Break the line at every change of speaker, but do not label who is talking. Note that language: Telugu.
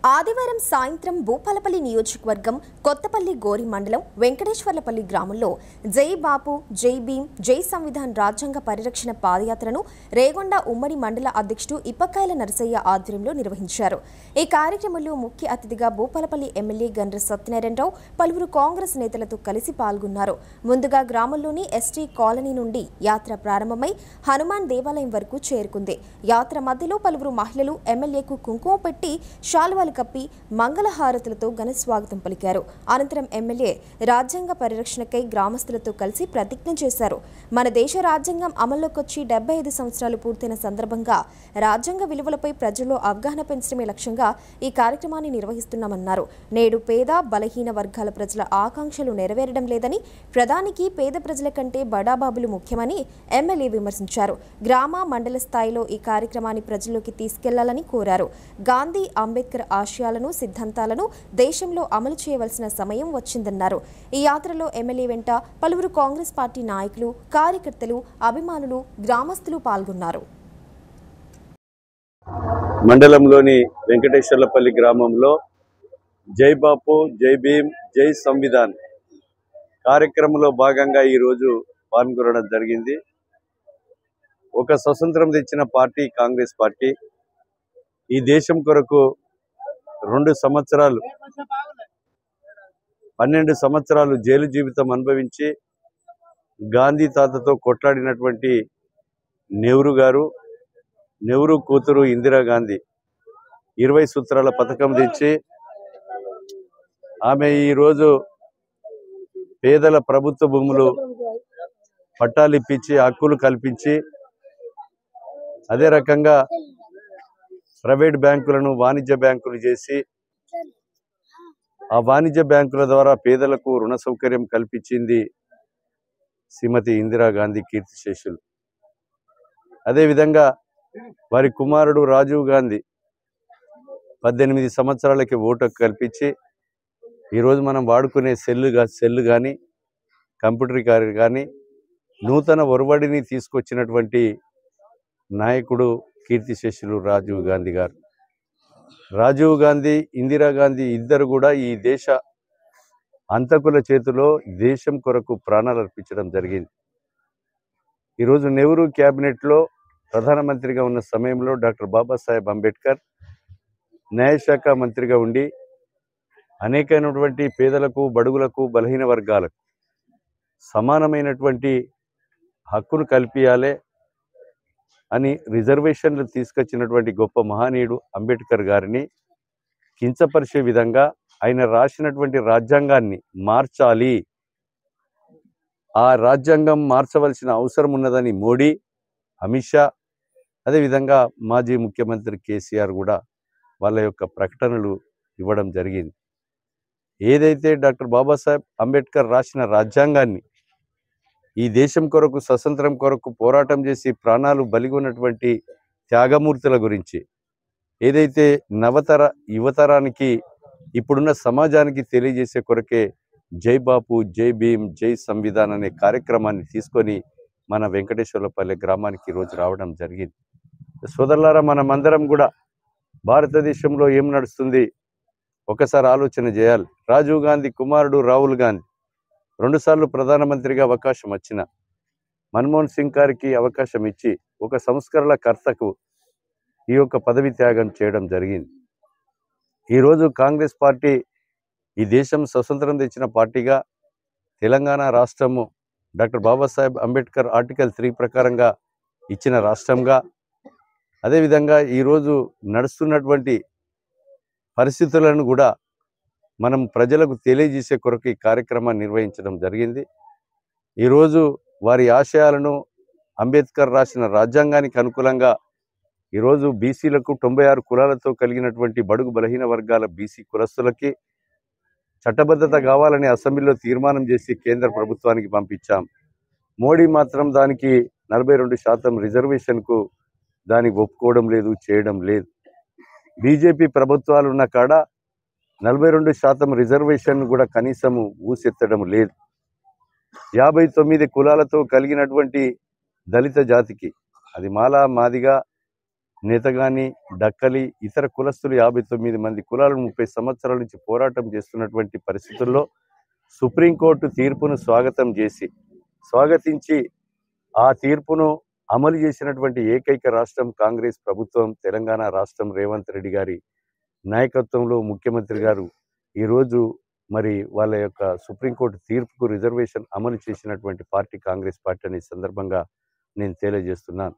ఆదివారం సాయంత్రం భూపాలపల్లి నియోజకవర్గం కొత్తపల్లి గోరి మండలం వెంకటేశ్వర్లపల్లి గ్రామంలో జై బాపు జై భీమ్ జై సంవిధాన్ రాజ్యాంగ పరిరక్షణ పాదయాత్రను రేగొండ ఉమ్మడి మండల అధ్యక్షుడు ఇప్పకాయల నరసయ్య ఆధ్వర్యంలో నిర్వహించారు. ఈ కార్యక్రమంలో ముఖ్య అతిథిగా భూపాలపల్లి ఎమ్మెల్యే గండ్ర సత్యనారాయణరావు పలువురు కాంగ్రెస్ నేతలతో కలిసి పాల్గొన్నారు. ముందుగా గ్రామంలోని ఎస్టీ కాలనీ నుండి యాత్ర ప్రారంభమై హనుమాన్ దేవాలయం వరకు చేరుకుంది. యాత్ర మధ్యలో పలువురు మహిళలు ఎమ్మెల్యేకు కుంకుమ పెట్టి శాలువాలు కప్పి మంగళహారతులతో ఘన స్వాగతం పలికారు. అనంతరం ఎమ్మెల్యే రాజ్యాంగ పరిరక్షణకై గ్రామస్తులతో కలిసి ప్రతిజ్ఞ చేశారు. మన దేశ రాజ్యాంగం అమల్లోకి వచ్చి 75 సంవత్సరాలు పూర్తయిన సందర్భంగా రాజ్యాంగ విలువలపై ప్రజల్లో అవగాహన పెంచడమే లక్ష్యంగా ఈ కార్యక్రమాన్ని నిర్వహిస్తున్నామన్నారు. నేడు పేద బలహీన వర్గాల ప్రజల ఆకాంక్షలు నెరవేరడం లేదని, ప్రధానికి పేద ప్రజల కంటే బడాబాబులు ముఖ్యమని ఎమ్మెల్యే విమర్శించారు. గ్రామ మండల స్థాయిలో ఈ కార్యక్రమాన్ని ప్రజల్లోకి తీసుకెళ్లాలని కోరారు. గాంధీ అంబేద్కర్ ఆశయాలను సిద్ధాంతాలను దేశంలో అమలు చేయవలసిన సమయం వచ్చిందన్నారు. ఈ యాత్రలో ఎమ్మెల్యే వెంట పలువురు కాంగ్రెస్ పార్టీ నాయకులు, కార్యకర్తలు, అభిమానులు, గ్రామస్తులు పాల్గొన్నారు.
మండలంలోని వెంకటేశ్వర్లపల్లి గ్రామంలో జై బాపు జై భీమ్ జై సంవిధాన్ కార్యక్రమంలో భాగంగా ఈరోజు పాల్గొనడం జరిగింది. ఒక స్వతంత్రం తెచ్చిన పార్టీ కాంగ్రెస్ పార్టీ. ఈ దేశం కొరకు 12 సంవత్సరాలు జైలు జీవితం అనుభవించి గాంధీ తాతతో కొట్లాడినటువంటి నెహ్రూ కూతురు ఇందిరాగాంధీ 20 సూత్రాల పథకం తెచ్చి ఆమె ఈరోజు పేదల ప్రభుత్వ భూములు పట్టాలు ఇప్పించి హక్కులు కల్పించి, అదే రకంగా ప్రైవేట్ బ్యాంకులను వాణిజ్య బ్యాంకులు చేసి ఆ వాణిజ్య బ్యాంకుల ద్వారా పేదలకు రుణ సౌకర్యం కల్పించింది శ్రీమతి ఇందిరాగాంధీ కీర్తిశేషులు. అదేవిధంగా వారి కుమారుడు రాజీవ్ గాంధీ 18 సంవత్సరాలకి ఓటు కల్పించి ఈరోజు మనం వాడుకునే సెల్లు కానీ కంప్యూటర్ కానీ నూతన ఒరవడిని తీసుకొచ్చినటువంటి నాయకుడు కీర్తిశేషులు రాజీవ్ గాంధీ గారు. రాజీవ్ గాంధీ, ఇందిరాగాంధీ ఇద్దరు కూడా ఈ దేశ అంతకుల చేతిలో దేశం కొరకు ప్రాణాలు అర్పించడం జరిగింది. ఈరోజు నెహ్రూ క్యాబినెట్లో ప్రధానమంత్రిగా ఉన్న సమయంలో డాక్టర్ బాబాసాహెబ్ అంబేద్కర్ న్యాయశాఖ మంత్రిగా ఉండి అనేకమైనటువంటి పేదలకు, బడుగులకు, బలహీన వర్గాలకు సమానమైనటువంటి హక్కును కల్పించాలి అని రిజర్వేషన్లు తీసుకొచ్చినటువంటి గొప్ప మహనీయుడు అంబేద్కర్ గారిని కించపరిచే విధంగా ఆయన రాసినటువంటి రాజ్యాంగాన్ని మార్చాలి, ఆ రాజ్యాంగం మార్చవలసిన అవసరం ఉన్నదని మోడీ, అమిత్ షా, అదేవిధంగా మాజీ ముఖ్యమంత్రి కేసీఆర్ కూడా వాళ్ళ యొక్క ప్రకటనలు ఇవ్వడం జరిగింది. ఏదైతే డాక్టర్ బాబాసాహెబ్ అంబేద్కర్ రాసిన రాజ్యాంగాన్ని ఈ దేశం కొరకు, స్వతంత్రం కొరకు పోరాటం చేసి ప్రాణాలు బలిగొన్నటువంటి త్యాగమూర్తుల గురించి ఏదైతే యువతరానికి ఇప్పుడున్న సమాజానికి తెలియజేసే కొరకే జై బాపు జై భీమ్ జై సంవిధాన్ అనే కార్యక్రమాన్ని తీసుకొని మన వెంకటేశ్వర్లపల్లి గ్రామానికి ఈరోజు రావడం జరిగింది. సోదరులారా, మనమందరం కూడా భారతదేశంలో ఏం నడుస్తుంది ఒకసారి ఆలోచన చేయాలి. రాజీవ్ గాంధీ కుమారుడు రాహుల్ గాంధీ 2 సార్లు ప్రధానమంత్రిగా అవకాశం వచ్చిన మన్మోహన్ సింగ్ గారికి అవకాశం ఇచ్చి ఒక సంస్కరణల కర్తకు ఈ యొక్క పదవి త్యాగం చేయడం జరిగింది. ఈరోజు కాంగ్రెస్ పార్టీ ఈ దేశం స్వతంత్రం తెచ్చిన పార్టీగా, తెలంగాణ రాష్ట్రము డాక్టర్ బాబాసాహెబ్ అంబేద్కర్ ఆర్టికల్ 3 ప్రకారంగా ఇచ్చిన రాష్ట్రంగా, అదేవిధంగా ఈరోజు నడుస్తున్నటువంటి పరిస్థితులను కూడా మనం ప్రజలకు తెలియజేసే కొరకు ఈ కార్యక్రమాన్ని నిర్వహించడం జరిగింది. ఈరోజు వారి ఆశయాలను, అంబేద్కర్ రాసిన రాజ్యాంగానికి అనుకూలంగా ఈరోజు బీసీలకు 96 కులాలతో కలిగినటువంటి బడుగు బలహీన వర్గాల బీసీ కులస్తులకి చట్టబద్ధత కావాలని అసెంబ్లీలో తీర్మానం చేసి కేంద్ర ప్రభుత్వానికి పంపించాం. మోడీ మాత్రం దానికి 42% రిజర్వేషన్కు దానికి ఒప్పుకోవడం లేదు, చేయడం లేదు. బీజేపీ ప్రభుత్వాలు ఉన్న కాడ 42% రిజర్వేషన్ కూడా కనీసము ఊసెత్తడం లేదు. 59 కులాలతో కలిగినటువంటి దళిత జాతికి, అది మాలా, మాదిగా, నేతగాని, డక్కలి, ఇతర కులస్తులు 59 మంది కులాలు 30 సంవత్సరాల నుంచి పోరాటం చేస్తున్నటువంటి పరిస్థితుల్లో సుప్రీంకోర్టు తీర్పును స్వాగతించి ఆ తీర్పును అమలు చేసినటువంటి ఏకైక రాష్ట్రం కాంగ్రెస్ ప్రభుత్వం. తెలంగాణ రాష్ట్రం రేవంత్ రెడ్డి గారి నాయకత్వంలో ముఖ్యమంత్రి గారు ఈరోజు మరి వాళ్ళ యొక్క సుప్రీంకోర్టు తీర్పుకు రిజర్వేషన్ అమలు చేసినటువంటి పార్టీ కాంగ్రెస్ పార్టీ అనే సందర్భంగా నేను తెలియజేస్తున్నాను.